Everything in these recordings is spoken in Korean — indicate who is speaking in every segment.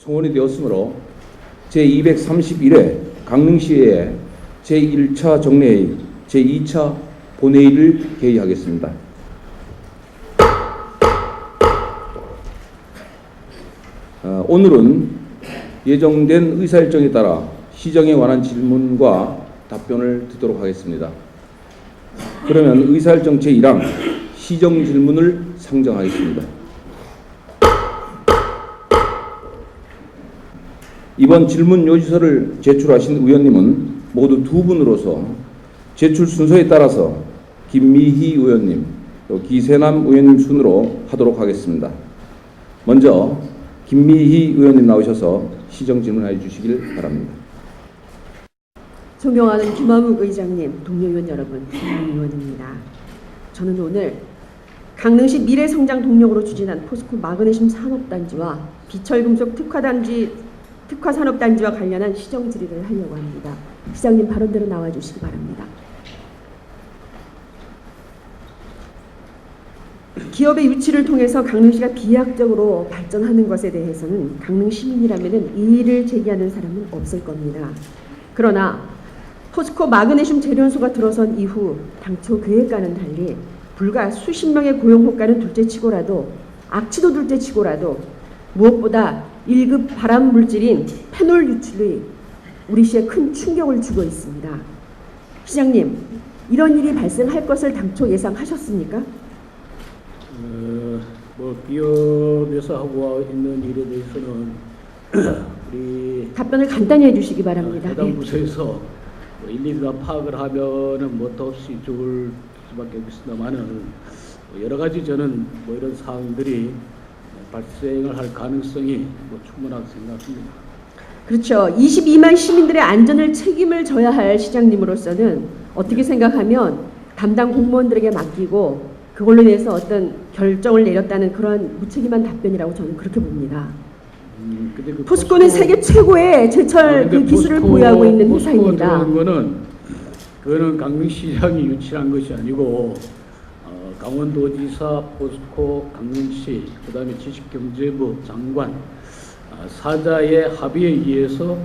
Speaker 1: 송원이 되었으므로 제231회 강릉시의회 제1차 정례회의, 제2차 본회의를 개의하겠습니다. 오늘은 예정된 의사일정에 따라 시정에 관한 질문과 답변을 듣도록 하겠습니다. 그러면 의사일정 제1항 시정 질문을 상정하겠습니다. 이번 질문 요지서를 제출하신 의원님은 모두 두 분으로서 제출 순서에 따라서 김미희 의원님, 또 기세남 의원님 순으로 하도록 하겠습니다. 먼저 김미희 의원님 나오셔서 시정 질문해 주시길 바랍니다.
Speaker 2: 존경하는 김화묵 의장님, 동료 의원 여러분, 김미희 의원입니다. 저는 오늘 강릉시 미래성장 동력으로 추진한 포스코 마그네슘 산업단지와 비철금속 특화산업단지와 관련한 시정 질의를 하려고 합니다. 시장님 발언대로 나와주시기 바랍니다. 기업의 유치를 통해서 강릉시가 비약적으로 발전하는 것에 대해서는 강릉 시민이라면 이의를 제기하는 사람은 없을 겁니다. 그러나 포스코 마그네슘 재련소가 들어선 이후 당초 계획과는 달리 불과 수십 명의 고용 효과는 둘째치고라도 악취도 둘째치고라도 무엇보다 1급 발암 물질인 페놀 유출이 우리 시에 큰 충격을 주고 있습니다. 시장님, 이런 일이 발생할 것을 당초 예상하셨습니까?
Speaker 3: 기업에서 하고 있는 일에 대해서는 우리
Speaker 2: 답변을 간단히 해주시기 바랍니다.
Speaker 3: 해당 부서에서 일일이 다 파악을 하면은 뭣도 없이 죽을 수밖에 없습니다만은 여러 가지 저는 이런 사항들이 발생을 할 가능성이 충분하다고 생각합니다.
Speaker 2: 그렇죠. 22만 시민들의 안전을 책임을 져야 할 시장님으로서는 어떻게 생각하면 담당 공무원들에게 맡기고 그걸로 인해서 어떤 결정을 내렸다는 그런 무책임한 답변이라고 저는 그렇게 봅니다.
Speaker 3: 근데 그
Speaker 2: 포스코는 세계 최고의 제철 그 기술을 보유하고 있는 회사입니다.
Speaker 3: 그거는 강릉시장이 유치한 것이 아니고 강원도지사, 포스코, 강릉시, 그다음에 지식경제부 장관 사자의 합의에 의해서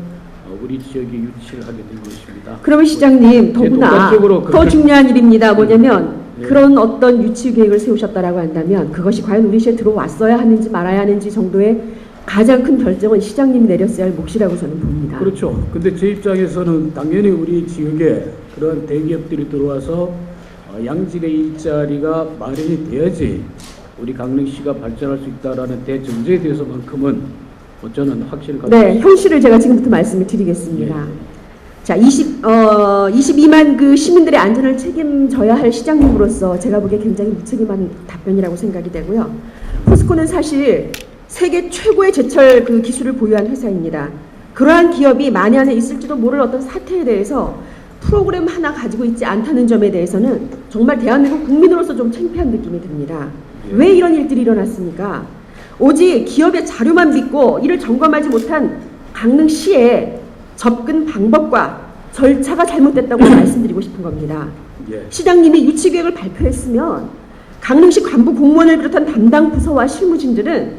Speaker 3: 우리 지역에 유치를 하게 된 것입니다.
Speaker 2: 그러면 시장님 더구나 더 중요한 일입니다. 뭐냐면 그런 어떤 유치 계획을 세우셨다라고 한다면 그것이 과연 우리 시에 들어왔어야 하는지 말아야 하는지 정도의 가장 큰 결정은 시장님이 내렸어야 할 몫이라고 저는 봅니다.
Speaker 3: 그렇죠. 근데 제 입장에서는 당연히 우리 지역에 그런 대기업들이 들어와서 양질의 일자리가 마련이 돼야지 우리 강릉시가 발전할 수 있다라는 대전제에 대해서만큼은 저는 확신을 가지고
Speaker 2: 있습니다. 네, 현실을 제가 지금부터 말씀을 드리겠습니다. 자, 22만 그 시민들의 안전을 책임져야 할 시장님으로서 제가 보기에 굉장히 무책임한 답변이라고 생각이 되고요. 포스코는 사실 세계 최고의 제철 그 기술을 보유한 회사입니다. 그러한 기업이 만에 안에 있을지도 모를 어떤 사태에 대해서 프로그램 하나 가지고 있지 않다는 점에 대해서는 정말 대한민국 국민으로서 좀 창피한 느낌이 듭니다. 왜 이런 일들이 일어났습니까? 오직 기업의 자료만 믿고 이를 점검하지 못한 강릉시의 접근 방법과 절차가 잘못됐다고 말씀드리고 싶은 겁니다. 시장님이 유치계획을 발표했으면 강릉시 간부 공무원을 비롯한 담당 부서와 실무진들은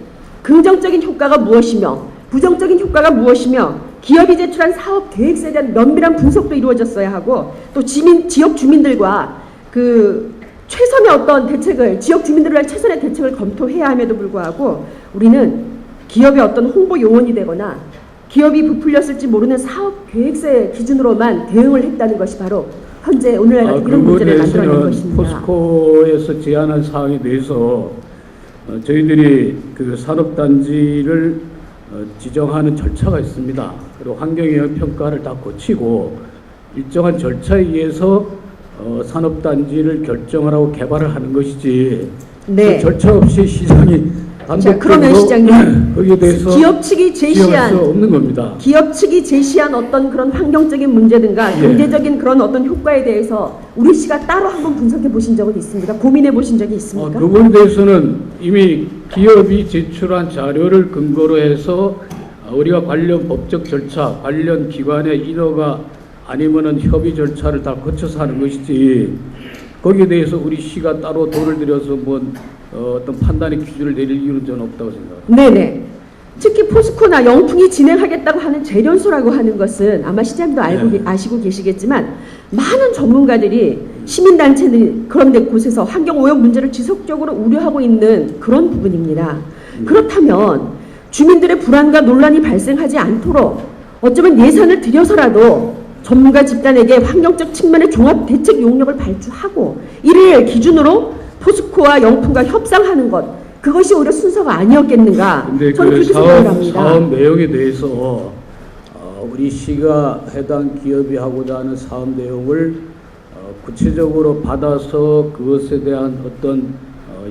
Speaker 2: 긍정적인 효과가 무엇이며 부정적인 효과가 무엇이며 기업이 제출한 사업 계획서에 대한 면밀한 분석도 이루어졌어야 하고 또 지역 주민들과 그 최선의 어떤 대책을 지역 주민들을 위한 최선의 대책을 검토해야 함에도 불구하고 우리는 기업의 어떤 홍보 요원이 되거나 기업이 부풀렸을지 모르는 사업 계획서의 기준으로만 대응을 했다는 것이 바로 현재 오늘날 이런 문제를 만들어낸 것입니다.
Speaker 3: 포스코에서 제안한 사항에 대해서 저희들이 그 산업단지를 지정하는 절차가 있습니다. 그리고 환경영향 평가를 다 거치고 일정한 절차에 의해서 산업단지를 결정을 하고 개발을 하는 것이지 그 절차 없이 시장이
Speaker 2: 그러면 시장님
Speaker 3: 거기에 대해서
Speaker 2: 기업 측이 제시한
Speaker 3: 없는 겁니다.
Speaker 2: 기업 측이 제시한 어떤 그런 환경적인 문제든가 경제적인 그런 어떤 효과에 대해서 우리 시가 따로 한번 분석해 보신 적은 있습니까? 고민해 보신 적이 있습니까?
Speaker 3: 그 부분에 대해서는 이미 기업이 제출한 자료를 근거로 해서 우리가 관련 법적 절차, 관련 기관의 인허가 아니면은 협의 절차를 다 거쳐서 하는 것이지 거기에 대해서 우리 시가 따로 돈을 들여서 어떤 판단의 기준을 내릴 이유는 저는 없다고 생각합니다.
Speaker 2: 네네. 특히 지금 포스코나 영풍이 진행하겠다고 하는 재련소라고 하는 것은 아마 시장님도 아시고 계시겠지만 많은 전문가들이 시민단체들 그런 데 곳에서 환경오염 문제를 지속적으로 우려하고 있는 그런 부분입니다. 그렇다면 주민들의 불안과 논란이 발생하지 않도록 어쩌면 예산을 들여서라도 전문가 집단에게 환경적 측면의 종합 대책 용역을 발주하고 이를 기준으로 포스코와 영풍과 협상하는 것, 그것이 오히려 순서가 아니었겠는가.
Speaker 3: 근데
Speaker 2: 저는
Speaker 3: 그
Speaker 2: 그렇게 생각을 합니다.
Speaker 3: 사업 내용에 대해서 우리 시가 해당 기업이 하고자 하는 사업 내용을 구체적으로 받아서 그것에 대한 어떤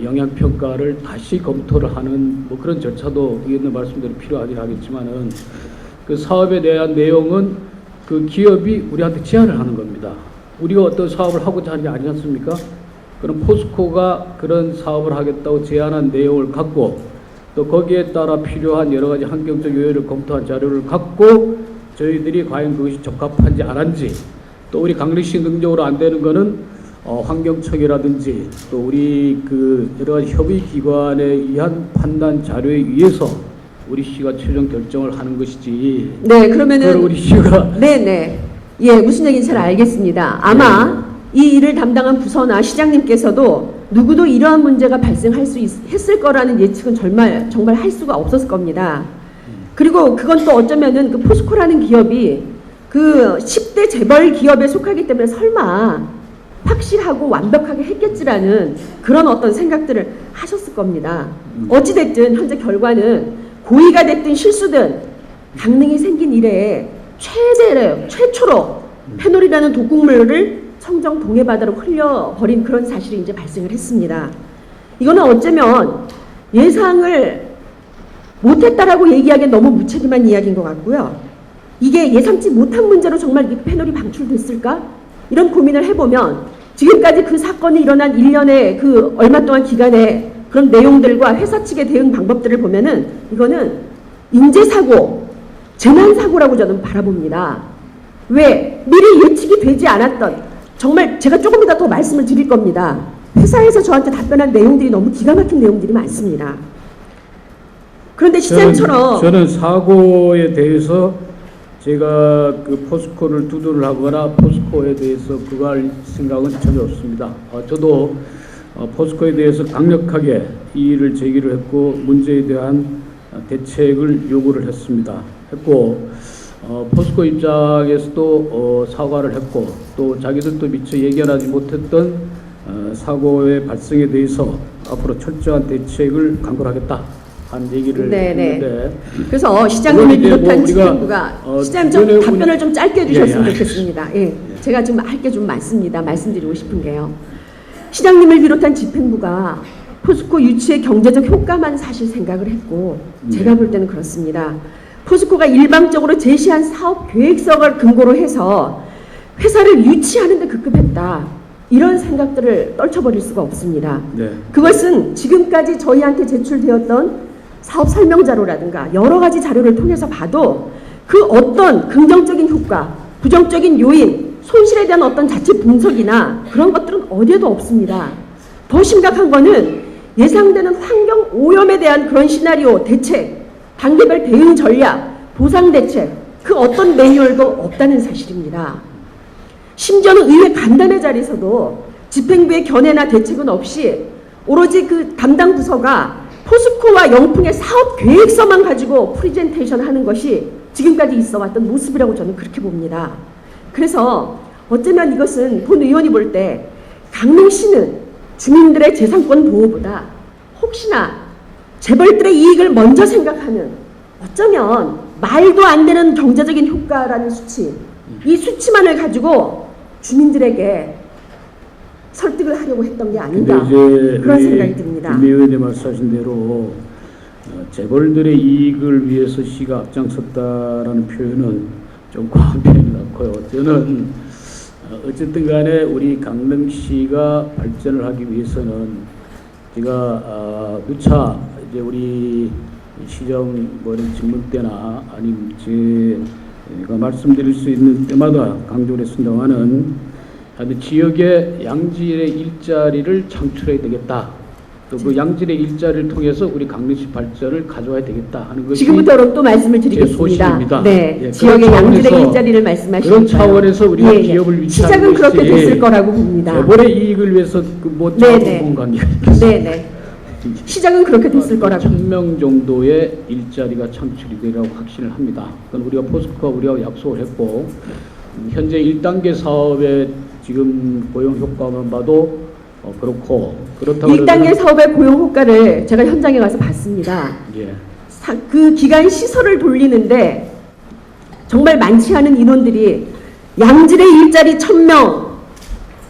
Speaker 3: 영향 평가를 다시 검토를 하는 뭐 그런 절차도 의원님 말씀대로 필요하긴 하겠지만은 그 사업에 대한 내용은 그 기업이 우리한테 제안을 하는 겁니다. 우리가 어떤 사업을 하고자 하는 게 아니지 않습니까? 그럼 포스코가 그런 사업을 하겠다고 제안한 내용을 갖고 또 거기에 따라 필요한 여러 가지 환경적 요인을 검토한 자료를 갖고 저희들이 과연 그것이 적합한지 안 한지 또 우리 강릉시 능력으로 안 되는 거는 환경청이라든지 또 우리 그 여러 가지 협의기관에 의한 판단 자료에 의해서 우리 시가 최종 결정을 하는 것이지.
Speaker 2: 네, 그러면은
Speaker 3: 우리 시가
Speaker 2: 네네. 예, 무슨 얘기인지 잘 알겠습니다. 아마 이 일을 담당한 부서나 시장님께서도 누구도 이러한 문제가 발생할 수 했을 거라는 예측은 정말 할 수가 없었을 겁니다. 그리고 그건 또 어쩌면은 그 포스코라는 기업이 그 10대 재벌 기업에 속하기 때문에 설마 확실하고 완벽하게 했겠지라는 그런 어떤 생각들을 하셨을 겁니다. 어찌됐든 현재 결과는 고의가 됐든 실수든 강릉이 생긴 이래에 최초로 페놀이라는 독극물을 청정 동해바다로 흘려버린 그런 사실이 이제 발생을 했습니다. 이거는 어쩌면 예상을 못했다라고 얘기하기엔 너무 무책임한 이야기인 것 같고요. 이게 예상치 못한 문제로 정말 이 페놀이 방출됐을까? 이런 고민을 해보면 지금까지 그 사건이 일어난 1년의 그 얼마 동안 기간에 그런 내용들과 회사 측의 대응 방법들을 보면은 이거는 인재사고, 재난사고라고 저는 바라봅니다. 왜? 미리 예측이 되지 않았던, 정말 제가 조금 이따 더 말씀을 드릴 겁니다. 회사에서 저한테 답변한 내용들이 너무 기가 막힌 내용들이 많습니다. 그런데 시장처럼
Speaker 3: 저는 사고에 대해서 제가 그 포스코를 두둔을 하거나 포스코에 대해서 그거 할 생각은 전혀 없습니다. 저도 포스코에 대해서 강력하게 이의를 제기를 했고 문제에 대한 대책을 요구를 했고 포스코 입장에서도 사과를 했고 또 자기들도 미처 예견하지 못했던 사고의 발생에 대해서 앞으로 철저한 대책을 강구하겠다 한 얘기를 했는데
Speaker 2: 그래서 시장님을 비롯한
Speaker 3: 뭐
Speaker 2: 집행부가 시장님 좀 답변을 좀 짧게 해주셨으면 좋겠습니다. 예, 제가 좀 할 게 좀 많습니다. 말씀드리고 싶은 게요. 시장님을 비롯한 집행부가 포스코 유치의 경제적 효과만 사실 생각을 했고 제가 볼 때는 그렇습니다. 포스코가 일방적으로 제시한 사업 계획서를 근거로 해서 회사를 유치하는 데 급급했다. 이런 생각들을 떨쳐버릴 수가 없습니다.
Speaker 3: 네.
Speaker 2: 그것은 지금까지 저희한테 제출되었던 사업 설명 자료라든가 여러 가지 자료를 통해서 봐도 그 어떤 긍정적인 효과, 부정적인 요인, 손실에 대한 어떤 자체 분석이나 그런 것들은 어디에도 없습니다. 더 심각한 거는 예상되는 환경 오염에 대한 그런 시나리오, 대책, 단계별 대응 전략, 보상 대책, 그 어떤 매뉴얼도 없다는 사실입니다. 심지어는 의회 간담회 자리에서도 집행부의 견해나 대책은 없이 오로지 그 담당 부서가 포스코와 영풍의 사업 계획서만 가지고 프리젠테이션 하는 것이 지금까지 있어 왔던 모습이라고 저는 그렇게 봅니다. 그래서 어쩌면 이것은 본 의원이 볼 때 강릉시는 주민들의 재산권 보호보다 혹시나 재벌들의 이익을 먼저 생각하는 어쩌면 말도 안 되는 경제적인 효과라는 수치, 이 수치만을 가지고 주민들에게 설득을 하려고 했던 게 아닌가 그런 생각이 듭니다.
Speaker 3: 김 의원님 말씀하신 대로 재벌들의 이익을 위해서 시가 앞장섰다라는 표현은 좀 과한 표현이 많고요. 저는 어쨌든 간에 우리 강릉시가 발전을 하기 위해서는 제가 누차 이제 우리 시정 질문 때나 아니면 제가 말씀드릴 수 있는 때마다 강조를 했습니다만은 지역의 양질의 일자리를 창출해야 되겠다. 또 그 양질의 일자리를 통해서 우리 강릉시 발전을 가져와야 되겠다 하는 것이
Speaker 2: 지금부터 또 말씀을 드리겠습니다.
Speaker 3: 소신입니다.
Speaker 2: 네,
Speaker 3: 예,
Speaker 2: 지역의
Speaker 3: 그런
Speaker 2: 양질의
Speaker 3: 차원에서-
Speaker 2: 일자리를 말씀하시니까
Speaker 3: 그런 차원에서 우리가 기업을 위치하는
Speaker 2: 시작은 그렇게
Speaker 3: 것이
Speaker 2: 됐을 거라고 봅니다.
Speaker 3: 재벌의 이익을 위해서 그뭐
Speaker 2: 네네.
Speaker 3: 공간이
Speaker 2: 네네. 시작은 그렇게 됐을 거라고.
Speaker 3: 1,000명 정도의 일자리가 창출이 되리라고 확신을 합니다. 그건 우리가 포스코가 우리하고 약속을 했고 현재 1단계 사업의 지금 고용 효과만 봐도 그렇고 그렇다고
Speaker 2: 1단계 사업의 고용 효과를 제가 현장에 가서 봤습니다.
Speaker 3: 예.
Speaker 2: 그 기간 시설을 돌리는데 정말 많지 않은 인원들이 양질의 일자리 1,000명,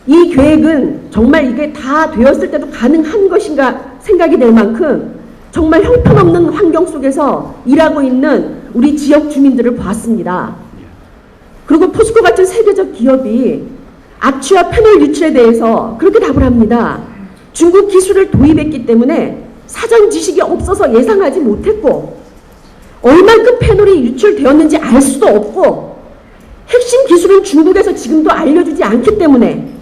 Speaker 2: 이 계획은 정말 이게 다 되었을 때도 가능한 것인가 생각이 될 만큼 정말 형편없는 환경 속에서 일하고 있는 우리 지역 주민들을 보았습니다. 그리고 포스코 같은 세계적 기업이 악취와 페놀 유출에 대해서 그렇게 답을 합니다. 중국 기술을 도입했기 때문에 사전 지식이 없어서 예상하지 못했고 얼만큼 페놀이 유출되었는지 알 수도 없고 핵심 기술은 중국에서 지금도 알려주지 않기 때문에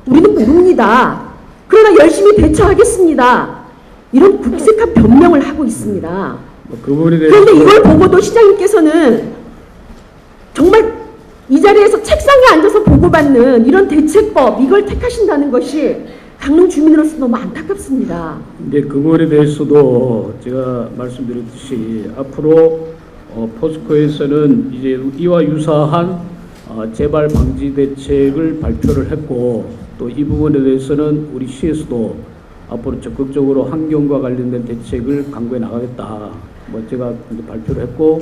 Speaker 2: 우리는 모릅니다. 그러나 열심히 대처하겠습니다. 이런 국색한 변명을 하고 있습니다.
Speaker 3: 그 부분에 대해서
Speaker 2: 그런데 이걸 보고도 시장님께서는 정말 이 자리에서 책상에 앉아서 보고받는 이런 대책법, 이걸 택하신다는 것이 강릉 주민으로서 너무 안타깝습니다.
Speaker 3: 근데 그 부분에 대해서도 제가 말씀드렸듯이 앞으로 포스코에서는 이제 이와 유사한 재발 방지 대책을 발표를 했고 또 이 부분에 대해서는 우리 시에서도 앞으로 적극적으로 환경과 관련된 대책을 강구해 나가겠다. 뭐 제가 이제 발표를 했고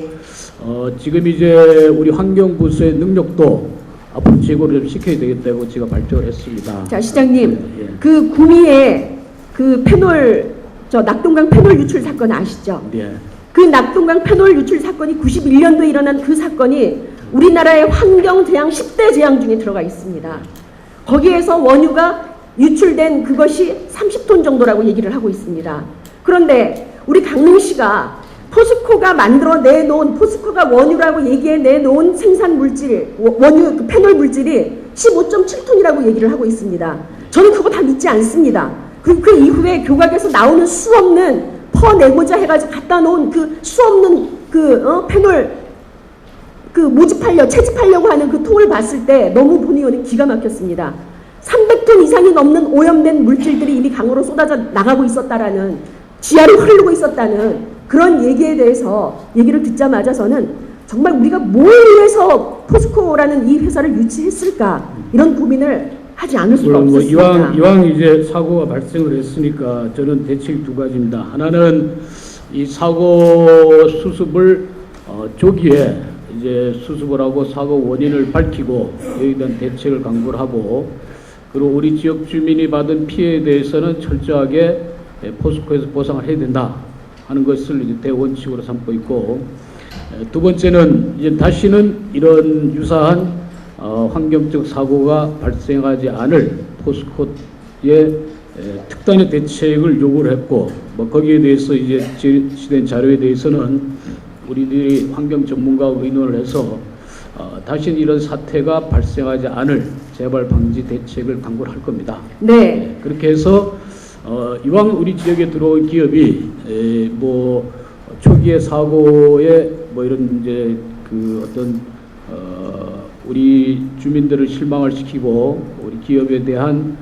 Speaker 3: 지금 이제 우리 환경부서의 능력도 앞으로 제고를 좀 시켜야 되겠다고 제가 발표를 했습니다.
Speaker 2: 자, 시장님,
Speaker 3: 예.
Speaker 2: 그 구미의 그 페놀, 낙동강 페놀 유출 사건 아시죠?
Speaker 3: 예.
Speaker 2: 그 낙동강 페놀 유출 사건이 91년도에 일어난 그 사건이 우리나라의 환경 재앙 10대 재앙 중에 들어가 있습니다. 거기에서 원유가 유출된 그것이 30톤 정도라고 얘기를 하고 있습니다. 그런데 우리 강릉시가 포스코가 만들어 내놓은, 포스코가 원유라고 얘기해 내놓은 생산 물질, 원유 그 페놀 물질이 15.7톤이라고 얘기를 하고 있습니다. 저는 그거 다 믿지 않습니다. 그리고 그 이후에 교각에서 나오는 수 없는 퍼내고자 해가지고 갖다 놓은 그 수 없는 페놀 채집하려고 하는 그 통을 봤을 때 너무 본의원이 기가 막혔습니다. 300톤 이상이 넘는 오염된 물질들이 이미 강으로 쏟아져 나가고 있었다라는, 지하로 흐르고 있었다는 그런 얘기에 대해서 얘기를 듣자마자 저는 정말 우리가 뭘 위해서 포스코라는 이 회사를 유치했을까, 이런 고민을 하지 않을 수가
Speaker 3: 물론
Speaker 2: 없었습니다.
Speaker 3: 이왕 이제 사고가 발생을 했으니까 저는 대책이 두 가지입니다. 하나는 이 사고 수습을 조기에 이제 수습을 하고 사고 원인을 밝히고 여기에 대한 대책을 강구를 하고, 그리고 우리 지역 주민이 받은 피해에 대해서는 철저하게 포스코에서 보상을 해야 된다 하는 것을 이제 대원칙으로 삼고 있고, 두 번째는 이제 다시는 이런 유사한 환경적 사고가 발생하지 않을 포스코의 특단의 대책을 요구를 했고, 뭐 거기에 대해서 이제 제시된 자료에 대해서는 우리들이 환경 전문가와 의논을 해서 다시는 이런 사태가 발생하지 않을 재발 방지 대책을 강구를 할 겁니다.
Speaker 2: 네.
Speaker 3: 그렇게 해서 이왕 우리 지역에 들어온 기업이 뭐 초기의 사고에 뭐 이런 이제 그 어떤 우리 주민들을 실망을 시키고 우리 기업에 대한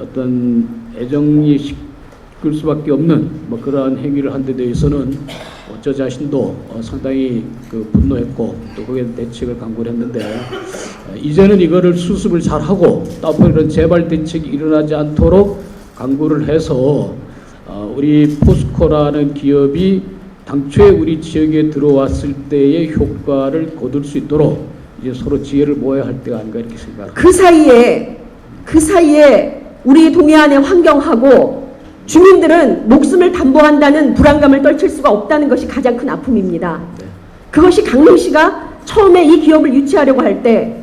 Speaker 3: 어떤 애정이 식을 수밖에 없는 뭐 그러한 행위를 한 데 대해서는 저 자신도 상당히 그 분노했고 또 거기에 대책을 강구를 했는데 이제는 이거를 수습을 잘 하고 또 앞으로 이런 재발 대책이 일어나지 않도록 강구를 해서 우리 포스코라는 기업이 당초에 우리 지역에 들어왔을 때의 효과를 거둘 수 있도록 이제 서로 지혜를 모아야 할 때가 아닌가 이렇게 생각합니다.
Speaker 2: 그 사이에 우리 동해안의 환경하고 주민들은 목숨을 담보한다는 불안감을 떨칠 수가 없다는 것이 가장 큰 아픔입니다. 그것이 강릉시가 처음에 이 기업을 유치하려고 할 때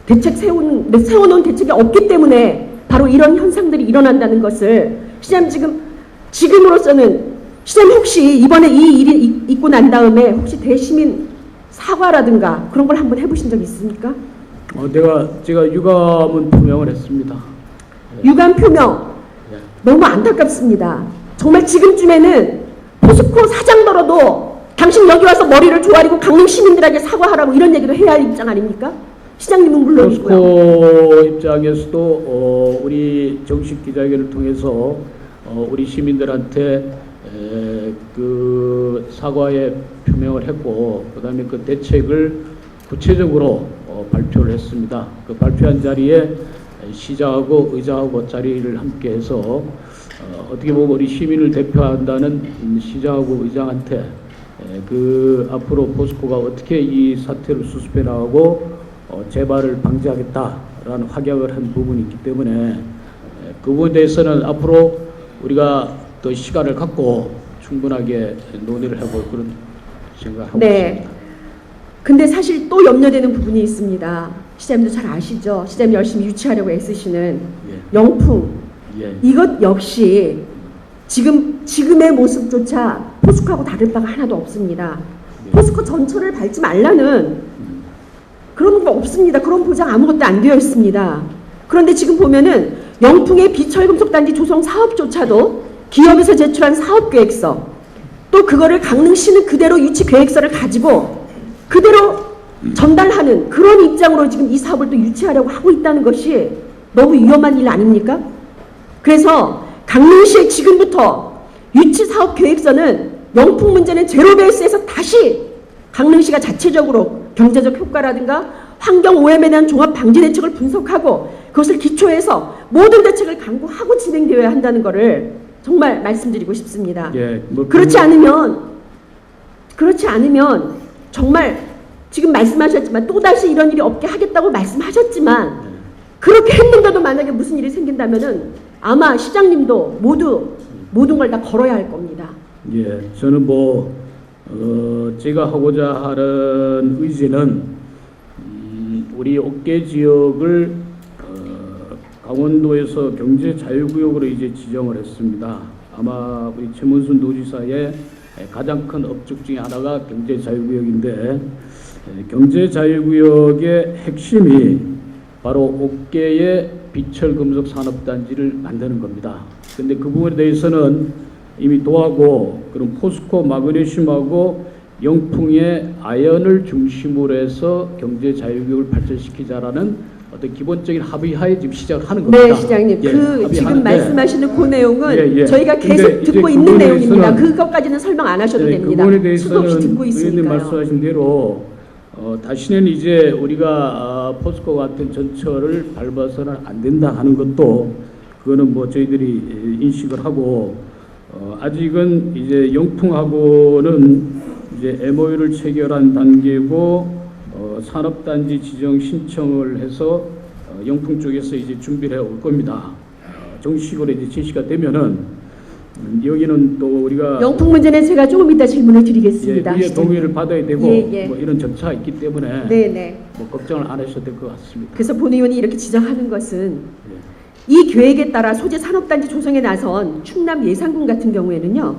Speaker 2: 세워놓은 대책이 없기 때문에 바로 이런 현상들이 일어난다는 것을 시장님 지금으로서는 시장님 혹시 이번에 이 일이 있고 난 다음에 혹시 대시민 사과라든가 그런 걸 한번 해보신 적 있습니까?
Speaker 3: 제가 유감은 표명을 했습니다.
Speaker 2: 유감 표명
Speaker 3: 예.
Speaker 2: 너무 안타깝습니다. 정말 지금쯤에는 포스코 사장더라도 당신 여기 와서 머리를 조아리고 강릉 시민들에게 사과하라고 이런 얘기도 해야 할 입장 아닙니까? 시장님은 물론이고요.
Speaker 3: 포스코 입장에서도 우리 정식 기자회견을 통해서 우리 시민들한테 그 사과의 표명을 했고, 그다음에 그 대책을 구체적으로 발표를 했습니다. 그 발표한 자리에 시장하고 의장하고 자리를 함께해서 어떻게 보면 우리 시민을 대표한다는 시장하고 의장한테 그 앞으로 포스코가 어떻게 이 사태를 수습해 나가고 재발을 방지하겠다라는 확약을 한 부분이 있기 때문에 그 부분에 대해서는 앞으로 우리가 더 시간을 갖고 충분하게 논의를 해볼 그런 생각하고 있습니다.
Speaker 2: 근데 사실 또 염려되는 부분이 있습니다. 시장님도 잘 아시죠? 시장님 열심히 유치하려고 애쓰시는 영풍. 이것 역시 지금의 모습조차 포스코하고 다를 바가 하나도 없습니다. 포스코 전철을 밟지 말라는 그런 거 없습니다. 그런 보장 아무것도 안 되어 있습니다. 그런데 지금 보면은 영풍의 비철금속단지 조성 사업조차도 기업에서 제출한 사업계획서, 또 그거를 강릉시는 그대로 유치 계획서를 가지고 그대로 전달하는 그런 입장으로 지금 이 사업을 또 유치하려고 하고 있다는 것이 너무 위험한 일 아닙니까? 그래서 강릉시의 지금부터 유치 사업 계획서는 영풍 문제는 제로 베이스에서 다시 강릉시가 자체적으로 경제적 효과라든가 환경 오염에 대한 종합 방지 대책을 분석하고 그것을 기초해서 모든 대책을 강구하고 진행되어야 한다는 것을 정말 말씀드리고 싶습니다. 그렇지 않으면 정말 지금 말씀하셨지만 또다시 이런 일이 없게 하겠다고 말씀하셨지만 그렇게 했는데도 만약에 무슨 일이 생긴다면은 아마 시장님도 모든 걸 다 걸어야 할 겁니다.
Speaker 3: 저는 제가 하고자 하는 의지는 우리 옥계 지역을 강원도에서 경제 자유구역으로 이제 지정을 했습니다. 아마 우리 최문순 도지사의 가장 큰 업적 중에 하나가 경제 자유구역인데, 경제 자유구역의 핵심이 바로 옥계의 비철금속 산업단지를 만드는 겁니다. 근데 그 부분에 대해서는 이미 도하고 그런 포스코 마그네슘하고 영풍의 아연을 중심으로 해서 경제 자유구역을 발전시키자라는 어떤 기본적인 합의하에 지금 시작을 하는 겁니다.
Speaker 2: 네, 시장님. 지금 말씀하시는 그 내용은 저희가 계속
Speaker 3: 근데
Speaker 2: 듣고 있는 내용입니다. 그것까지는 설명 안 하셔도 됩니다.
Speaker 3: 그 부분에 대해서는
Speaker 2: 듣고
Speaker 3: 의원님
Speaker 2: 있으니까요.
Speaker 3: 말씀하신 대로 다시는 이제 우리가 포스코 같은 전철을 밟아서는 안 된다 하는 것도 그거는 저희들이 인식을 하고 아직은 이제 영풍하고는 이제 MOU를 체결한 단계고 산업단지 지정 신청을 해서 영풍 쪽에서 이제 준비를 해 올 겁니다. 정식으로 이제 제시가 되면은 여기는 또 우리가
Speaker 2: 영풍 문제는 제가 조금 이따 질문을 드리겠습니다.
Speaker 3: 우리의 동의를 받아야 되고 이런 절차가 있기 때문에
Speaker 2: 네네.
Speaker 3: 걱정을 안 하셔도 될 것 같습니다.
Speaker 2: 그래서 본 의원이 이렇게 지적하는 것은 이 계획에 따라 소재 산업단지 조성에 나선 충남 예산군 같은 경우에는요.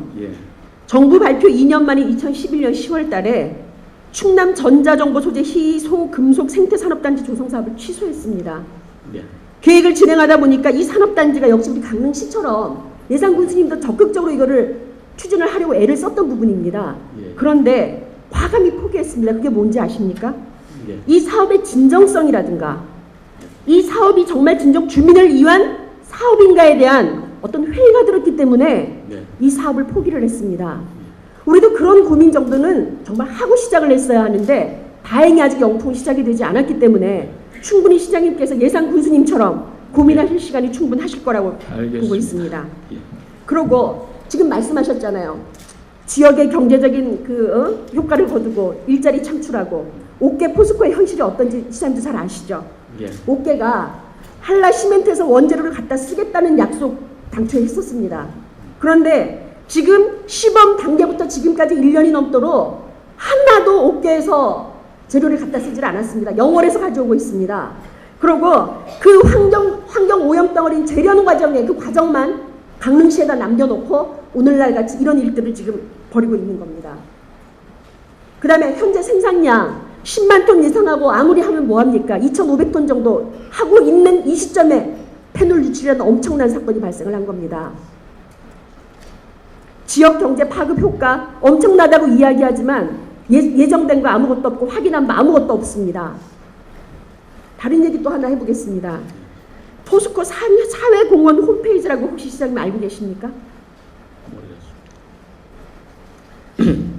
Speaker 2: 정부 발표 2년 만인 2011년 10월 달에 충남 전자정보 소재 희소금속 생태산업단지 조성 사업을 취소했습니다. 계획을 진행하다 보니까 이 산업단지가 역시 우리 강릉시처럼 예산군 스님도 적극적으로 이거를 추진을 하려고 애를 썼던 부분입니다. 그런데 과감히 포기했습니다. 그게 뭔지 아십니까? 이 사업의 진정성이라든가 이 사업이 정말 진정 주민을 위한 사업인가에 대한 어떤 회의가 들었기 때문에 이 사업을 포기를 했습니다. 우리도 그런 고민 정도는 정말 하고 시작을 했어야 하는데 다행히 아직 영풍 시작이 되지 않았기 때문에 충분히 시장님께서 예산 군수님처럼 고민하실 시간이 충분하실 거라고 보고 있습니다. 그리고 지금 말씀하셨잖아요. 지역의 경제적인 효과를 거두고 일자리 창출하고 옥계 포스코의 현실이 어떤지 시장님도 잘 아시죠? 옥계가 한라 시멘트에서 원재료를 갖다 쓰겠다는 약속 당초에 했었습니다. 그런데 지금 시범 단계부터 지금까지 1년이 넘도록 하나도 옥계에서 재료를 갖다 쓰질 않았습니다. 영월에서 가져오고 있습니다. 그리고 그 환경 오염 덩어리인 재련 과정에 그 과정만 강릉시에다 남겨놓고 오늘날 같이 이런 일들을 지금 벌이고 있는 겁니다. 그 다음에 현재 생산량 10만 톤 이상하고 아무리 하면 뭐합니까? 2,500톤 정도 하고 있는 이 시점에 페놀 유출이라는 엄청난 사건이 발생을 한 겁니다. 지역 경제 파급 효과 엄청나다고 이야기하지만 예정된 거 아무것도 없고 확인한 바 아무것도 없습니다. 다른 얘기 또 하나 해보겠습니다. 포스코 사회공헌 홈페이지라고 혹시 시장님 알고 계십니까?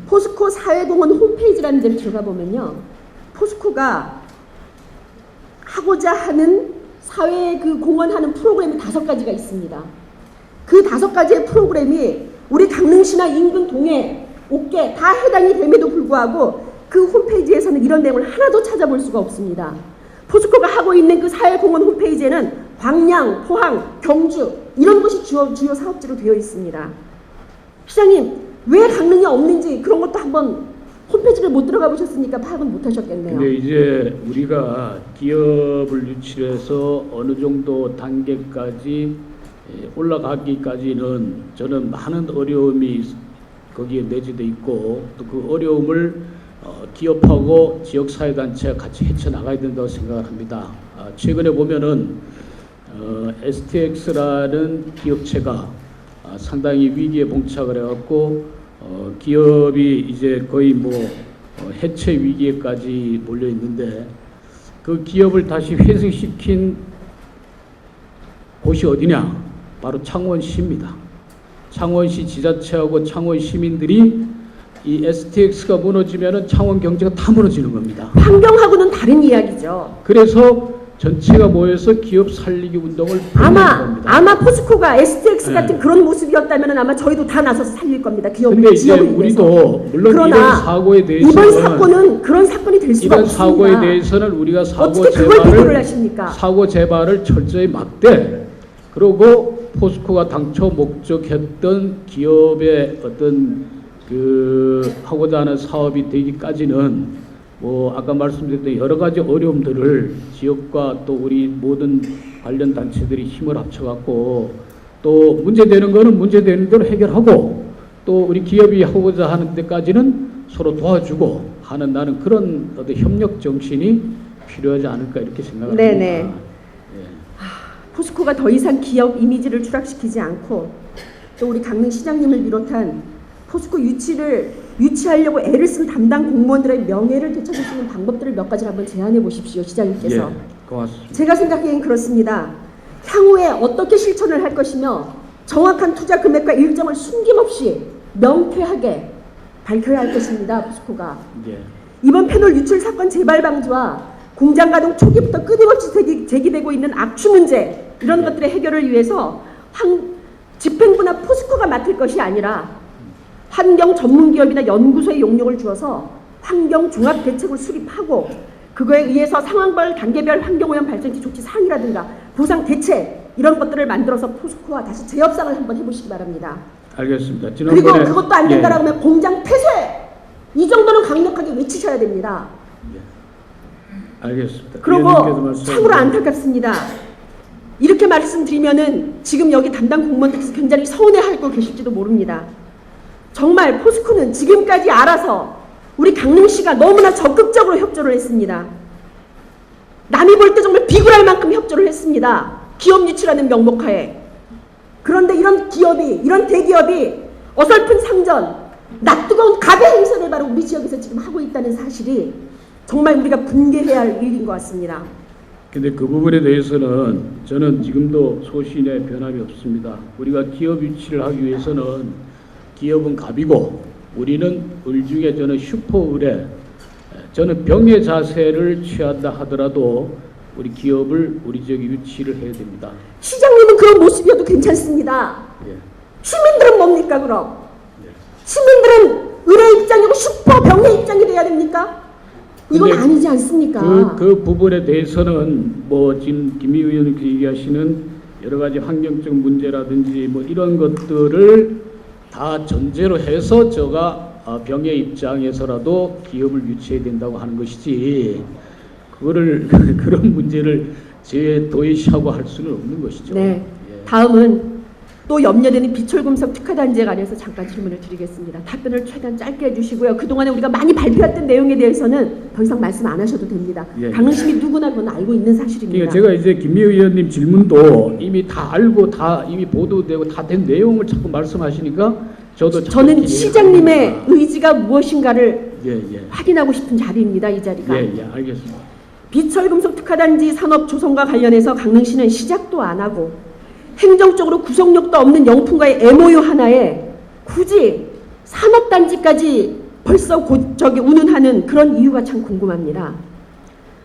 Speaker 2: 포스코 사회공헌 홈페이지라는 데를 들어가 보면요, 포스코가 하고자 하는 사회에 그 공헌하는 프로그램이 5가지가 있습니다. 그 5가지의 프로그램이 우리 강릉시나 인근 동해, 옥계 다 해당이 됨에도 불구하고 그 홈페이지에서는 이런 내용을 하나도 찾아볼 수가 없습니다. 포스코가 하고 있는 그 사회공헌 홈페이지에는 광양, 포항, 경주 이런 곳이 주요 사업지로 되어 있습니다. 시장님, 왜 강릉이 없는지 그런 것도 한번 홈페이지를 못 들어가 보셨으니까 파악은 못 하셨겠네요.
Speaker 3: 근데 이제 우리가 기업을 유치해서 어느 정도 단계까지 올라가기까지는 저는 많은 어려움이 거기에 내재돼 있고 또 그 어려움을 기업하고 지역사회단체가 같이 헤쳐나가야 된다고 생각을 합니다. 최근에 보면은 STX라는 기업체가 상당히 위기에 봉착을 해갖고 기업이 이제 거의 뭐 해체 위기에까지 몰려 있는데 그 기업을 다시 회생시킨 곳이 어디냐? 바로 창원시입니다. 창원시 지자체하고 창원 시민들이 이 STX가 무너지면은 창원 경제가 다 무너지는 겁니다.
Speaker 2: 환경하고는 다른 이야기죠.
Speaker 3: 그래서 전체가 모여서 기업 살리기 운동을
Speaker 2: 아마 포스코가 STX 같은 그런 모습이었다면 아마 저희도 다 나서서 살릴 겁니다.
Speaker 3: 근데 이제 우리도 물론 이런 사고에 대해서는
Speaker 2: 이번 사건은 그런 사건이 될 수가
Speaker 3: 이런
Speaker 2: 없습니다.
Speaker 3: 사고에 대해서는 우리가 사고 재발을 철저히 막되 그리고 포스코가 당초 목적했던 기업의 어떤 그 하고자 하는 사업이 되기까지는 뭐 아까 말씀드렸던 여러 가지 어려움들을 지역과 또 우리 모든 관련 단체들이 힘을 합쳐갖고 또 문제되는 거는 문제되는 대로 해결하고 또 우리 기업이 하고자 하는 데까지는 서로 도와주고 하는 나는 그런 어떤 협력 정신이 필요하지 않을까 이렇게 생각합니다.
Speaker 2: 네네. 포스코가 더 이상 기업 이미지를 추락시키지 않고 또 우리 강릉시장님을 비롯한 포스코 유치하려고 애를 쓴 담당 공무원들의 명예를 되찾을 수 있는 방법들을 몇 가지 한번 제안해 보십시오, 시장님께서.
Speaker 3: 예, 고맙습니다.
Speaker 2: 제가 생각하기엔 그렇습니다. 향후에 어떻게 실천을 할 것이며 정확한 투자 금액과 일정을 숨김없이 명쾌하게 밝혀야 할 것입니다, 포스코가.
Speaker 3: 예.
Speaker 2: 이번 페놀 유출 사건 재발 방지와 공장 가동 초기부터 끊임없이 제기되고 있는 악취 문제 이런 것들의 해결을 위해서 집행부나 포스코가 맡을 것이 아니라 환경 전문 기업이나 연구소에 용역을 주어서 환경 종합 대책을 수립하고 그거에 의해서 상황별 단계별 환경오염 발생지 조치 사항이라든가 보상 대책 이런 것들을 만들어서 포스코와 다시 재협상을 한번 해보시기 바랍니다.
Speaker 3: 알겠습니다.
Speaker 2: 그리고 그것도 안 된다라고 하면 공장 폐쇄 이 정도는 강력하게 외치셔야 됩니다.
Speaker 3: 알겠습니다.
Speaker 2: 그리고 참으로 안타깝습니다. 이렇게 말씀드리면은 지금 여기 담당 공무원들께서 굉장히 서운해하고 계실지도 모릅니다. 정말 포스코는 지금까지 알아서 우리 강릉시가 너무나 적극적으로 협조를 했습니다. 남이 볼 때 정말 비굴할 만큼 협조를 했습니다. 기업 유치라는 명목하에. 그런데 이런 기업이, 이런 대기업이 어설픈 상전, 낯뜨거운 갑의 행사를 바로 우리 지역에서 지금 하고 있다는 사실이 정말 우리가 분개해야 할 일인 것 같습니다.
Speaker 3: 근데 그 부분에 대해서는 저는 지금도 소신에 변함이 없습니다. 우리가 기업 유치를 하기 위해서는 기업은 갑이고 우리는 을 중에 저는 슈퍼을에 저는 병의 자세를 취한다 하더라도 우리 기업을 우리 지역에 유치를 해야 됩니다.
Speaker 2: 시장님은 그런 모습이어도 괜찮습니다.
Speaker 3: 예.
Speaker 2: 시민들은 뭡니까 그럼?
Speaker 3: 예.
Speaker 2: 시민들은 을의 입장이고 슈퍼 병의 입장이 돼야 됩니까? 이건 아니지 않습니까?
Speaker 3: 그 부분에 대해서는 뭐 지금 김희 의원님께서 얘기하시는 여러 가지 환경적 문제라든지 뭐 이런 것들을 다 전제로 해서 제가 병의 입장에서라도 기업을 유치해야 된다고 하는 것이지 그거를 그런 문제를 도외시하고 할 수는 없는 것이죠.
Speaker 2: 네.
Speaker 3: 예.
Speaker 2: 다음은 또 염려되는 비철금속 특화단지에 관해서 잠깐 질문을 드리겠습니다. 답변을 최대한 짧게 해주시고요. 그동안에 우리가 많이 발표했던 내용에 대해서는 더 이상 말씀 안 하셔도 됩니다.
Speaker 3: 예.
Speaker 2: 강릉시민 누구나 그건 알고 있는 사실입니다.
Speaker 3: 그러니까 제가 이제 김미 의원님 질문도 이미 다 알고 다 이미 보도되고 다 된 내용을 자꾸 말씀하시니까 저도
Speaker 2: 저는
Speaker 3: 정확히
Speaker 2: 시장님의
Speaker 3: 이해합니다.
Speaker 2: 의지가 무엇인가를
Speaker 3: 예.
Speaker 2: 확인하고 싶은 자리입니다. 이 자리가.
Speaker 3: 예, 알겠습니다.
Speaker 2: 비철금속 특화단지 산업 조성과 관련해서 강릉시는 시작도 안 하고 행정적으로 구속력도 없는 영풍과의 MOU 하나에 굳이 산업단지까지 벌써 운운하는 그런 이유가 참 궁금합니다.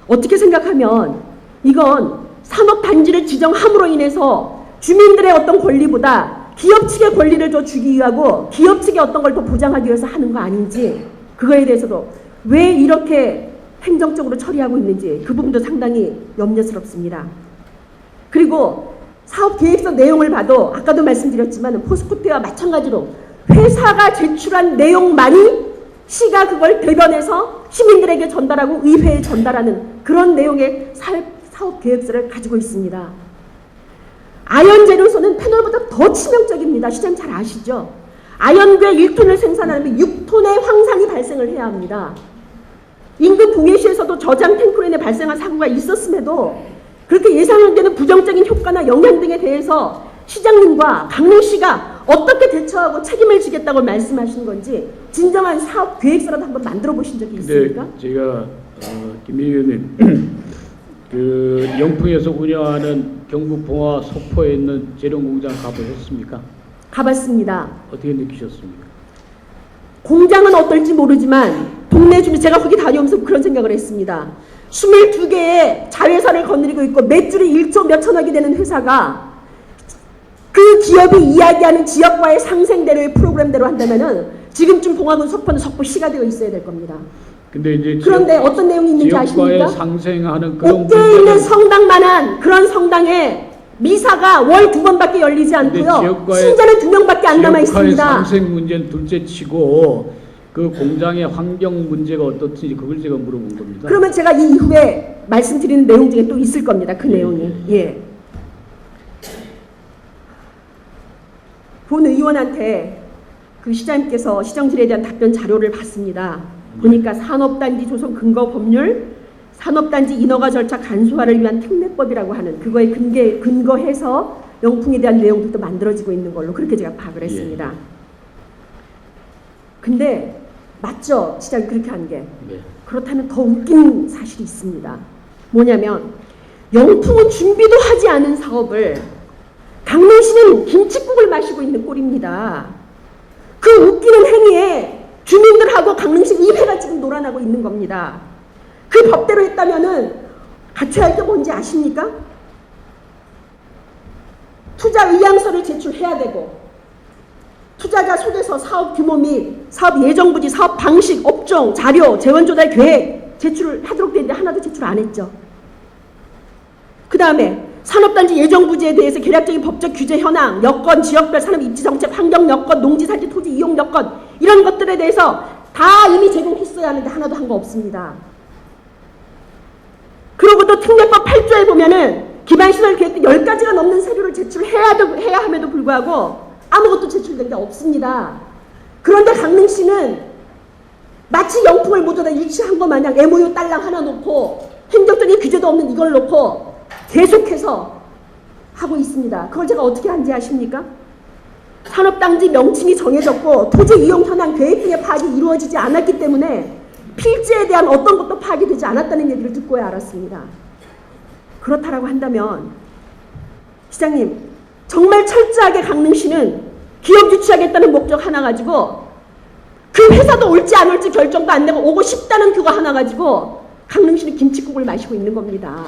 Speaker 2: 어떻게 생각하면 이건 산업단지를 지정함으로 인해서 주민들의 어떤 권리보다 기업 측의 권리를 더 주기 위하고 기업 측의 어떤 걸 더 보장하기 위해서 하는 거 아닌지, 그거에 대해서도 왜 이렇게 행정적으로 처리하고 있는지 그 부분도 상당히 염려스럽습니다. 그리고 사업 계획서 내용을 봐도 아까도 말씀드렸지만 포스코트와 마찬가지로 회사가 제출한 내용만이 시가 그걸 대변해서 시민들에게 전달하고 의회에 전달하는 그런 내용의 사업 계획서를 가지고 있습니다. 아연 재료소는 페놀보다 더 치명적입니다. 시장님 잘 아시죠? 아연괴 1톤을 생산하려면 6톤의 황산이 발생을 해야 합니다. 인근 동해시에서도 저장 탱크로 인해 발생한 사고가 있었음에도 그렇게 예상 안 되는 부정적인 효과나 영향 등에 대해서 시장님과 강릉시가 어떻게 대처하고 책임을 지겠다고 말씀하시는 건지 진정한 사업 계획서라도 한번 만들어 보신 적이 있습니까?
Speaker 3: 제가 김민희 의원님 그 영풍에서 운영하는 경북 봉화 소포에 있는 재련공장 가보셨습니까?
Speaker 2: 가봤습니다.
Speaker 3: 어떻게 느끼셨습니까?
Speaker 2: 공장은 어떨지 모르지만 동네 주민, 제가 거기 다녀오면서 그런 생각을 했습니다. 22개의 자회사를 거느리고 있고 매출이 1조 몇천억이 되는 회사가 그 기업이 이야기하는 지역과의 상생대로의 프로그램대로 한다면은 지금쯤 봉화군 석포는 석포시가 되어 있어야 될 겁니다.
Speaker 3: 근데 이제
Speaker 2: 그런데 어떤 내용이 있는지 아십니까?
Speaker 3: 상생하는 그런
Speaker 2: 옥계에 있는 성당만한 그런 성당에 미사가 월 2번밖에 열리지 않고요. 신자는 2명밖에 안 남아 있습니다.
Speaker 3: 상생 문제는 둘째치고 그 공장의 환경 문제가 어떻든지 그걸 제가 물어본 겁니다.
Speaker 2: 그러면 제가 이 이후에 말씀드리는 내용 중에 또 있을 겁니다. 그 내용이. 예. 본 의원한테 그 시장님께서 시정질에 대한 답변 자료를 봤습니다. 보니까 산업단지 조성 근거 법률, 산업단지 인허가 절차 간소화를 위한 특례법이라고 하는 그거에 근거해서 영풍에 대한 내용들도 만들어지고 있는 걸로 그렇게 제가 파악을 했습니다. 근데 맞죠? 시장이 그렇게 한 게. 그렇다면 더 웃긴 사실이 있습니다. 뭐냐면 영풍은 준비도 하지 않은 사업을 강릉시는 김칫국을 마시고 있는 꼴입니다. 그 웃기는 행위에 주민들하고 강릉시 의회가 지금 놀아나고 있는 겁니다. 그 법대로 했다면은 같이 할 게 뭔지 아십니까? 투자 의향서를 제출해야 되고 투자자 속에서 사업 규모 및 사업 예정 부지, 사업 방식, 업종, 자료, 재원 조달 계획 제출을 하도록 되는데 하나도 제출 안 했죠. 그 다음에 산업단지 예정 부지에 대해서 계략적인 법적 규제 현황, 여건, 지역별 산업 입지 정책, 환경 여건, 농지 살지 토지 이용 여건 이런 것들에 대해서 다 이미 제공했어야 하는데 하나도 한 거 없습니다. 그리고 또 특례법 8조에 보면은 기반시설 계획 10가지가 넘는 서류를 제출해야 함에도 불구하고 아무것도 제출된 게 없습니다. 그런데 강릉시는 마치 영풍을 모두 다 유치한 것 마냥 MOU 딸랑 하나 놓고 행정적인 규제도 없는 이걸 놓고 계속해서 하고 있습니다. 그걸 제가 어떻게 한지 아십니까? 산업단지 명칭이 정해졌고 토지 이용 현황 계획 등의 파악이 이루어지지 않았기 때문에 필지에 대한 어떤 것도 파악이 되지 않았다는 얘기를 듣고야 알았습니다. 그렇다라고 한다면 시장님 정말 철저하게 강릉시는 기업 유치하겠다는 목적 하나 가지고 그 회사도 올지 안 올지 결정도 안 내고 오고 싶다는 그거 하나 가지고 강릉시는 김칫국을 마시고 있는 겁니다.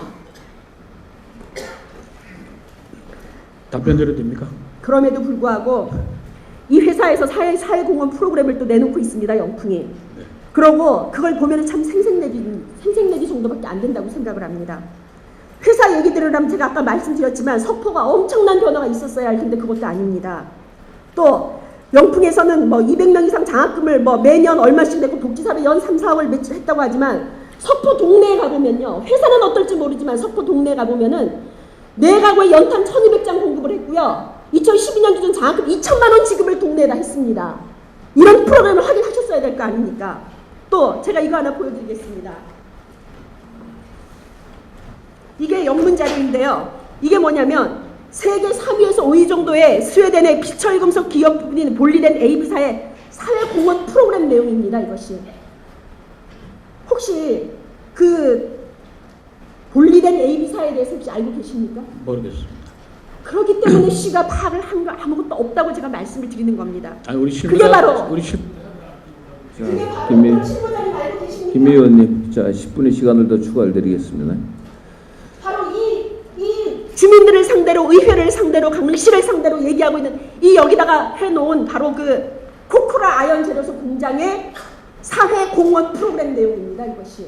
Speaker 3: 답변 드려도 됩니까?
Speaker 2: 그럼에도 불구하고 이 회사에서 사회공헌 프로그램을 또 내놓고 있습니다. 영풍이. 그러고 그걸 보면 참 생색내기 정도밖에 안 된다고 생각을 합니다. 회사 얘기들을 하면 제가 아까 말씀드렸지만 석포가 엄청난 변화가 있었어야 할 텐데 그것도 아닙니다. 또 영풍에서는 뭐 200명 이상 장학금을 뭐 매년 얼마씩 내고 복지사업에 연 3, 4억을 매출했다고 하지만 석포 동네에 가보면요. 회사는 어떨지 모르지만 석포 동네에 가보면은 내 가구에 연탄 1200장 공급을 했고요. 2012년 기준 장학금 2천만 원 지급을 동네에다 했습니다. 이런 프로그램을 확인하셨어야 될 거 아닙니까? 또 제가 이거 하나 보여드리겠습니다. 이게 영문 자료인데요. 이게 뭐냐면 세계 3위에서 5위 정도의 스웨덴의 비철금속 기업 부분인 볼리덴 A사의 사회공헌 프로그램 내용입니다. 이것이 혹시 그 볼리덴 A사에 대해서 혹시 알고 계십니까?
Speaker 3: 모르겠습니다.
Speaker 2: 그렇기 때문에 씨가 파악을 한 거 아무것도 없다고 제가 말씀을 드리는 겁니다.
Speaker 3: 아니 우리
Speaker 2: 그게 바로
Speaker 3: 우리
Speaker 1: 자, 김 의원님, 자 10분의 시간을 더 추가를 드리겠습니다.
Speaker 2: 바로 이 주민들을 상대로, 의회를 상대로, 강릉시를 상대로 얘기하고 있는 이 여기다가 해놓은 바로 그 코코라 아연 제로소 공장의 사회 공헌 프로그램 내용입니다. 이것이.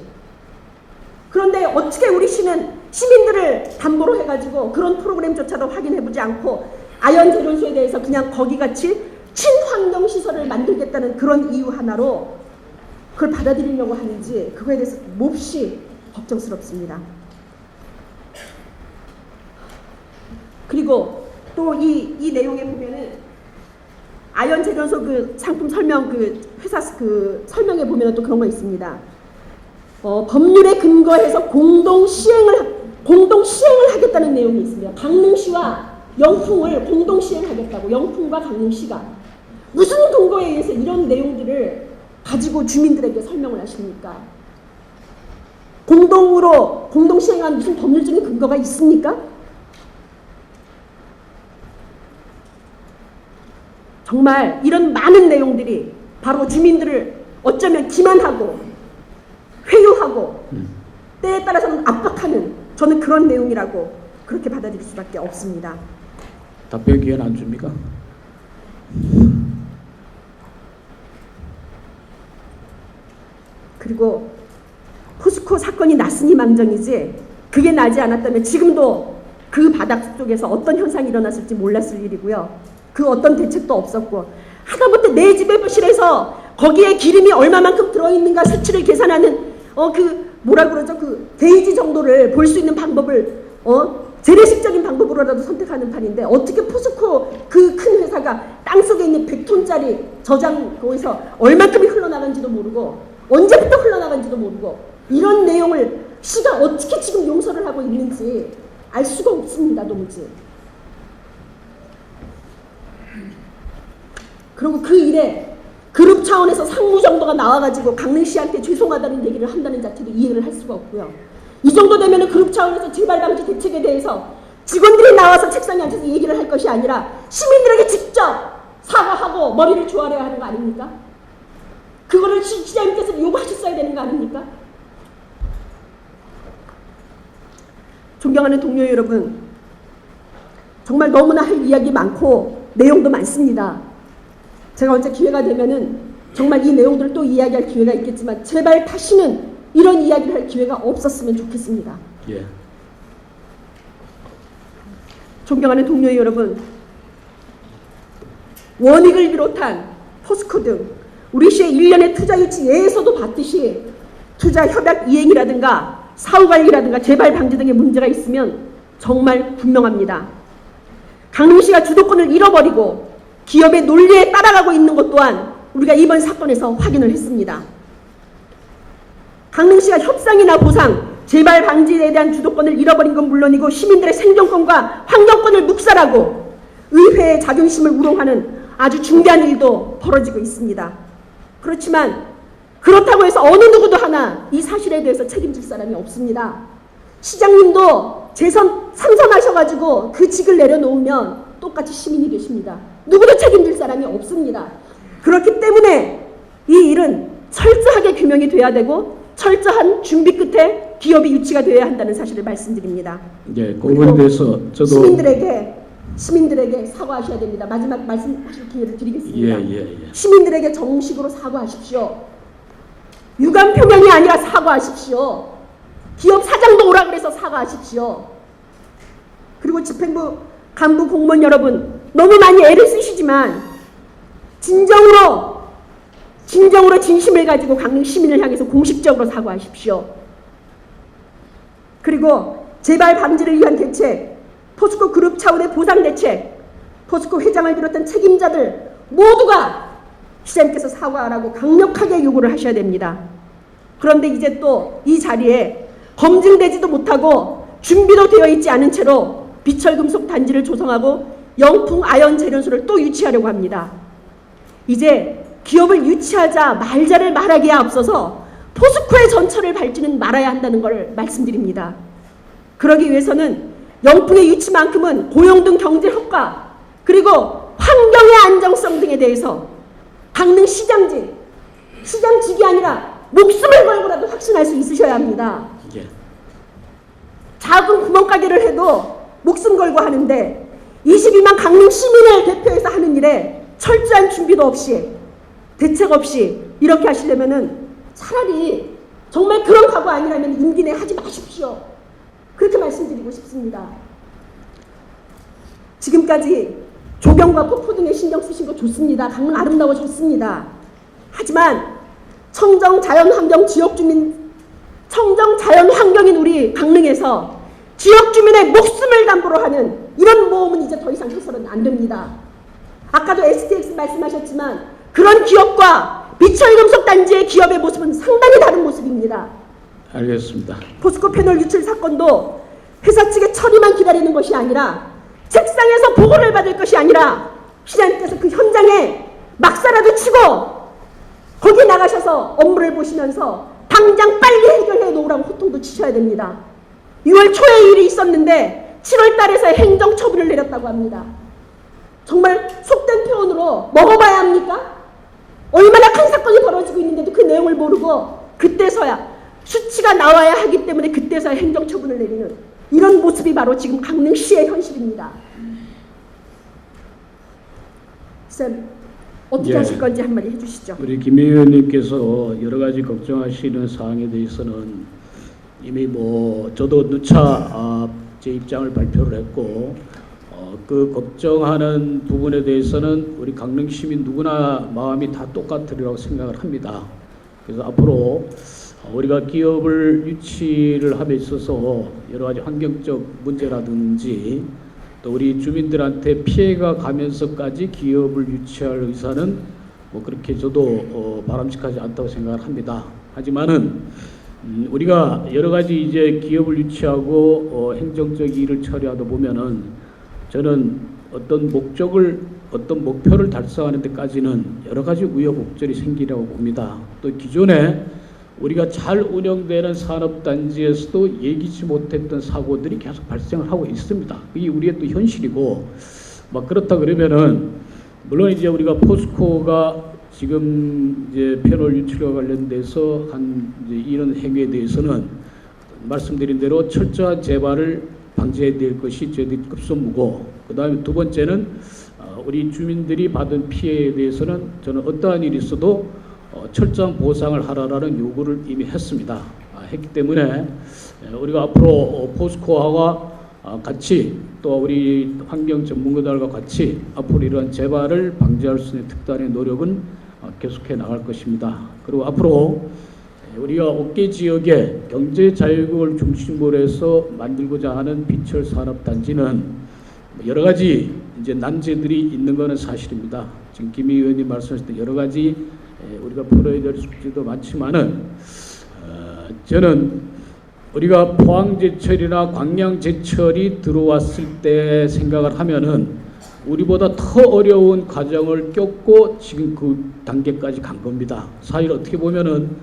Speaker 2: 그런데 어떻게 우리 시는 시민들을 담보로 해가지고 그런 프로그램조차도 확인해보지 않고 아연 제로소에 대해서 그냥 거기같이 친환경 시설을 만들겠다는 그런 이유 하나로 그걸 받아들이려고 하는지 그거에 대해서 몹시 걱정스럽습니다. 그리고 또 이 내용에 보면은 아연 제로소 그 상품 설명 그 회사 그 설명에 보면은 또 그런 거 있습니다. 법률에 근거해서 공동 시행을 하겠다는 내용이 있습니다. 강릉시와 영풍을 공동 시행하겠다고, 영풍과 강릉시가 무슨 근거에 의해서 이런 내용들을 가지고 주민들에게 설명을 하십니까? 공동 시행한 무슨 법률적인 근거가 있습니까? 정말 이런 많은 내용들이 바로 주민들을 어쩌면 기만하고 회유하고 때에 따라서는 압박하는, 저는 그런 내용이라고 그렇게 받아들일 수밖에 없습니다.
Speaker 3: 답변 기회는 안 줍니까?
Speaker 2: 그리고 포스코 사건이 났으니 망정이지 그게 나지 않았다면 지금도 그 바닥 속에서 어떤 현상이 일어났을지 몰랐을 일이고요. 그 어떤 대책도 없었고, 하다못해 내 집의 부실에서 거기에 기름이 얼마만큼 들어있는가 수치를 계산하는 그 게이지 정도를 볼 수 있는 방법을 재래식적인 방법으로라도 선택하는 판인데, 어떻게 포스코 그 큰 회사가 땅속에 있는 100톤짜리 저장 거기서 얼마큼이 흘러나간지도 모르고 언제부터 흘러나간지도 모르고 이런 내용을 시가 어떻게 지금 용서를 하고 있는지 알 수가 없습니다. 도무지. 그리고 그 일에 그룹 차원에서 상무 정도가 나와가지고 강릉시한테 죄송하다는 얘기를 한다는 자체도 이해를 할 수가 없고요. 이 정도 되면 그룹 차원에서 재발 방지 대책에 대해서 직원들이 나와서 책상에 앉아서 얘기를 할 것이 아니라 시민들에게 직접 사과하고 머리를 조아려야 하는 거 아닙니까? 그거를 시장님께서 요구하셨어야 되는 거 아닙니까? 존경하는 동료 여러분, 정말 너무나 할 이야기 많고 내용도 많습니다. 제가 언제 기회가 되면은 정말 이 내용들을 또 이야기할 기회가 있겠지만 제발 다시는 이런 이야기를 할 기회가 없었으면 좋겠습니다.
Speaker 3: 예.
Speaker 2: 존경하는 동료 여러분, 원익을 비롯한 포스코 등 우리 시의 일련의 투자 유치 예에서도 봤듯이 투자 협약 이행이라든가 사후 관리라든가 재발 방지 등의 문제가 있으면 정말 분명합니다. 강릉시가 주도권을 잃어버리고 기업의 논리에 따라가고 있는 것 또한 우리가 이번 사건에서 확인을 했습니다. 강릉시가 협상이나 보상, 재발 방지에 대한 주도권을 잃어버린 건 물론이고 시민들의 생존권과 환경권을 묵살하고 의회의 자존심을 우롱하는 아주 중대한 일도 벌어지고 있습니다. 그렇지만 그렇다고 해서 어느 누구도 하나 이 사실에 대해서 책임질 사람이 없습니다. 시장님도 재선 상선하셔가지고 그 직을 내려놓으면 똑같이 시민이 되십니다. 누구도 책임질 사람이 없습니다. 그렇기 때문에 이 일은 철저하게 규명이 돼야 되고 철저한 준비 끝에 기업이 유치가 되어야 한다는 사실을 말씀드립니다.
Speaker 3: 예, 그 부분에 대해서 저도
Speaker 2: 시민들에게 사과하셔야 됩니다. 마지막 말씀하실 기회를 드리겠습니다.
Speaker 3: 예.
Speaker 2: 시민들에게 정식으로 사과하십시오. 유감 표명이 아니라 사과하십시오. 기업 사장도 오라 그래서 사과하십시오. 그리고 집행부 간부 공무원 여러분, 너무 많이 애를 쓰시지만 진정으로 진심을 가지고 강릉 시민을 향해서 공식적으로 사과하십시오. 그리고 재발 방지를 위한 대책, 포스코 그룹 차원의 보상 대책, 포스코 회장을 비롯한 책임자들 모두가 시장님께서 사과하라고 강력하게 요구를 하셔야 됩니다. 그런데 이제 또 이 자리에 검증되지도 못하고 준비도 되어 있지 않은 채로 비철금속 단지를 조성하고 영풍 아연 재련소를 또 유치하려고 합니다. 이제 기업을 유치하자 말자를 말하기에 앞서서 포스코의 전철을 밟지는 말아야 한다는 걸 말씀드립니다. 그러기 위해서는 영풍의 유치만큼은 고용 등 경제 효과 그리고 환경의 안정성 등에 대해서 강릉 시장직이 아니라 목숨을 걸고라도 확신할 수 있으셔야 합니다.
Speaker 3: 예.
Speaker 2: 작은 구멍가게를 해도 목숨 걸고 하는데 22만 강릉 시민을 대표해서 하는 일에 철저한 준비도 없이 대책 없이 이렇게 하시려면은 차라리 정말 그런 각오 아니라면 임기 내 하지 마십시오. 그렇게 말씀드리고 싶습니다. 지금까지 조경과 폭포 등에 신경 쓰신 거 좋습니다. 강릉 아름다워졌습니다. 하지만 청정 자연환경인 우리 강릉에서 지역 주민의 목숨을 담보로 하는 이런 모험은 이제 더 이상 해서는 안 됩니다. 아까도 STX 말씀하셨지만 그런 기업과 비철금속 단지의 기업의 모습은 상당히 다른 모습입니다.
Speaker 3: 알겠습니다.
Speaker 2: 포스코 패널 유출 사건도 회사 측의 처리만 기다리는 것이 아니라 책상에서 보고를 받을 것이 아니라 시장님께서 그 현장에 막사라도 치고 거기 나가셔서 업무를 보시면서 당장 빨리 해결해 놓으라고 호통도 치셔야 됩니다. 6월 초에 일이 있었는데 7월 달에서 행정처분을 내렸다고 합니다. 정말 속된 표현으로 먹어봐야 합니까? 얼마나 큰 사건이 벌어지고 있는데도 그 내용을 모르고 그때서야 수치가 나와야 하기 때문에 그때서야 행정처분을 내리는 이런 모습이 바로 지금 강릉시의 현실입니다. 쌤, 어떻게 하실 건지 한마디 해주시죠.
Speaker 3: 우리 김 의원님께서 여러 가지 걱정하시는 사항에 대해서는 이미 저도 누차 제 입장을 발표를 했고 그 걱정하는 부분에 대해서는 우리 강릉 시민 누구나 마음이 다 똑같으리라고 생각을 합니다. 그래서 앞으로 우리가 기업을 유치를 함에 있어서 여러 가지 환경적 문제라든지 또 우리 주민들한테 피해가 가면서까지 기업을 유치할 의사는 그렇게 저도 바람직하지 않다고 생각을 합니다. 하지만은 우리가 여러 가지 이제 기업을 유치하고 행정적 일을 처리하다 보면은 저는 어떤 목표를 달성하는 데까지는 여러 가지 우여곡절이 생기라고 봅니다. 또 기존에 우리가 잘 운영되는 산업단지에서도 예기치 못했던 사고들이 계속 발생을 하고 있습니다. 이게 우리의 또 현실이고, 그렇다 그러면은, 물론 이제 우리가 포스코가 지금 이제 패널 유출과 관련돼서 한 이제 이런 행위에 대해서는 말씀드린 대로 철저한 재발을 방지해야 될 것이 저희들이 급선무고, 그 다음에 두 번째는 우리 주민들이 받은 피해에 대해서는 저는 어떠한 일이 있어도 철저한 보상을 하라라는 요구를 이미 했습니다. 했기 때문에 우리가 앞으로 포스코와 같이 또 우리 환경 전문가들과 같이 앞으로 이러한 재발을 방지할 수 있는 특단의 노력은 계속해 나갈 것입니다. 그리고 앞으로 우리가 옥계 지역의 경제 자유국을 중심으로 해서 만들고자 하는 비철 산업단지는 여러 가지 이제 난제들이 있는 것은 사실입니다. 지금 김 의원님 말씀하셨던 여러 가지 우리가 풀어야 될 숙제도 많지만은 저는 우리가 포항제철이나 광양제철이 들어왔을 때 생각을 하면은 우리보다 더 어려운 과정을 겪고 지금 그 단계까지 간 겁니다. 사실 어떻게 보면은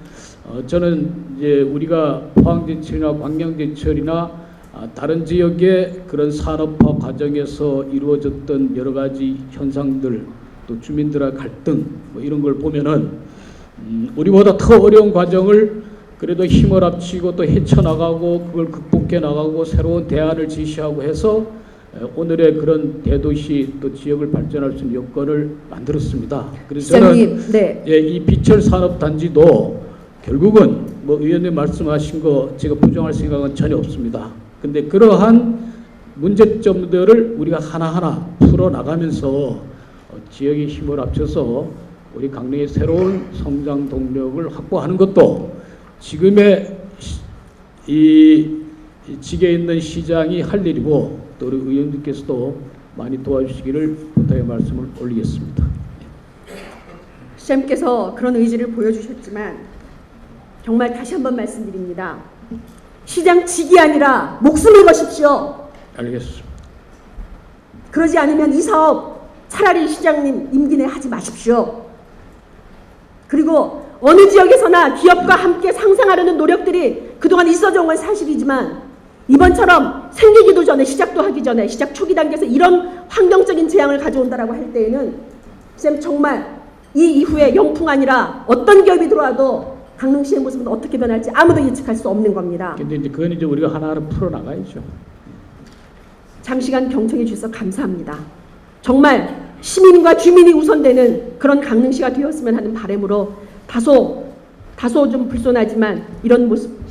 Speaker 3: 저는 이제 우리가 포항제철이나 광양제철이나 다른 지역의 그런 산업화 과정에서 이루어졌던 여러 가지 현상들 또 주민들의 갈등 이런 걸 보면은 우리보다 더 어려운 과정을 그래도 힘을 합치고 또 헤쳐나가고 그걸 극복해 나가고 새로운 대안을 제시하고 해서 오늘의 그런 대도시 또 지역을 발전할 수 있는 여건을 만들었습니다. 그래서 저는 이 비철 산업단지도 결국은 의원님 말씀하신 거 제가 부정할 생각은 전혀 없습니다. 근데 그러한 문제점들을 우리가 하나하나 풀어나가면서 지역의 힘을 합쳐서 우리 강릉의 새로운 성장 동력을 확보하는 것도 지금의 이 직에 있는 시장이 할 일이고 또 우리 의원님께서도 많이 도와주시기를 부탁의 말씀을 올리겠습니다.
Speaker 2: 시장님께서 그런 의지를 보여주셨지만 정말 다시 한번 말씀드립니다. 시장 직이 아니라 목숨을 거십시오.
Speaker 3: 알겠습니다.
Speaker 2: 그러지 않으면 이 사업 차라리 시장님 임기 내 하지 마십시오. 그리고 어느 지역에서나 기업과 함께 상생하려는 노력들이 그동안 있어져 온 건 사실이지만 이번처럼 생기기도 전에 시작도 하기 전에 시작 초기 단계에서 이런 환경적인 재앙을 가져온다라고 할 때에는 쌤 정말 이 이후에 영풍 아니라 어떤 기업이 들어와도 강릉시의 모습은 어떻게 변할지 아무도 예측할 수 없는 겁니다.
Speaker 3: 근데 이제 그건 이제 우리가 하나하나 풀어나가야죠.
Speaker 2: 장시간 경청해 주셔서 감사합니다. 정말 시민과 주민이 우선되는 그런 강릉시가 되었으면 하는 바람으로 다소 좀 불손하지만 이런 모습